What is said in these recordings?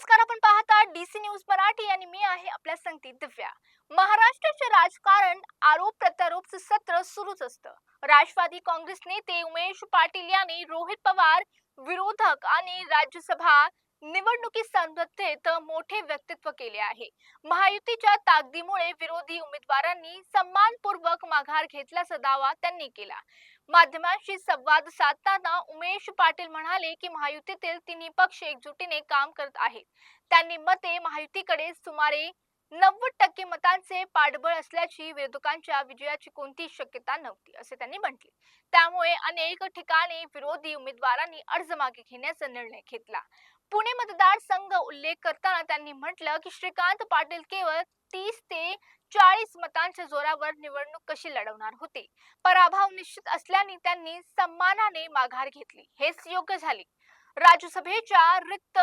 नमस्कार, आपण पाहता डीसी न्यूज मराठी आणि मी आहे आपल्या संगती दिव्या. महाराष्ट्राचे राजकारण आरोप प्रत्यारोपचं सत्र सुरूच असतं. राष्ट्रवादी काँग्रेस नेते उमेश पाटील यांनी रोहित पवार विरोधक आणि राज्यसभा निवडणुकीसंबंधित मोठे वक्तव्य केले आहे. महायुतीच्या ताकदीमुळे विरोधी उमेदवारांनी सन्मानपूर्वक माघार घेतल्याचा दावा त्यांनी केला. माध्यमांशी संवाद साधताना उमेश पाटील म्हणाले की महायुतीतील तिन्ही पक्ष एकजुटीने काम करत आहेत. त्यांनी मते महायुतीकडे सुमारे 90% मतांचे पाठबळ असल्याची विरोधकांच्या विजयाची कोणतीही शक्यता नव्हती असे त्यांनी म्हटले. त्यामुळे अनेक ठिकाणी विरोधी उमेदवारांनी अर्ज मागे घेण्याचा निर्णय घेतला. पुणे मतदारसंघ उल्लेख करताना त्यांनी म्हटलं की श्रीकांत पाटील केवळ 30 ते 40 मतांच्या जोरावर निवडणूक कशी लढवणार होते. पराभव निश्चित असल्याने त्यांनी सन्मानाने माघार घेतली, हेच योग्य झाले. राज्यसभेच्या रिक्त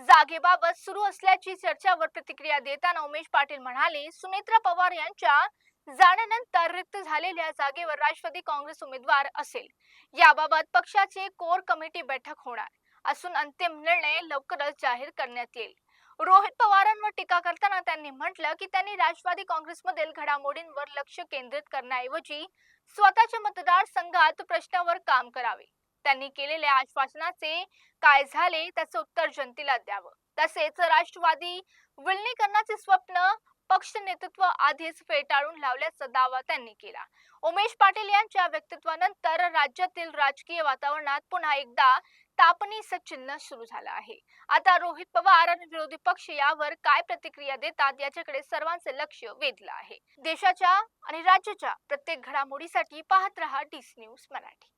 जागेबाबत सुरू असल्याची चर्चावर प्रतिक्रिया देताना उमेश पाटील म्हणाले, सुनेत्रा पवार यांच्या जाण्यानंतर रिक्त झालेल्या जागेवर राष्ट्रवादी काँग्रेस उमेदवार असेल. याबाबत पक्षाचे कोर कमिटी बैठक होणार असून अंतिम निर्णय लवकरच जाहीर करण्यात येईल. रोहित पवारांवर टीका करताना त्यांनी म्हटलं की त्यांनी राष्ट्रवादी काँग्रेसमधील घडामोडींवर लक्ष केंद्रित करण्याऐवजी स्वतःच्या मतदारसंघात प्रश्नावर काम करावे. त्यांनी केलेल्या आश्वासनाचे काय झाले त्याचे उत्तर जनतेला द्यावं. तसेच राष्ट्रवादी विलीनीकरणाचे स्वप्न पक्ष नेतृत्व आधीच फेटाळून लावल्याचा दावा त्यांनी केला. उमेश पाटील यांच्या वक्तव्यानंतर राज्यातील राजकीय वातावरणात पुन्हा एकदा तापणीचं चिन्ह सुरू झालं आहे. आता रोहित पवार आणि विरोधी पक्ष यावर काय प्रतिक्रिया देतात याच्याकडे सर्वांचे लक्ष वेधलं आहे. देशाच्या आणि राज्याच्या प्रत्येक घडामोडीसाठी पाहत रहा डीसी न्यूज मराठी.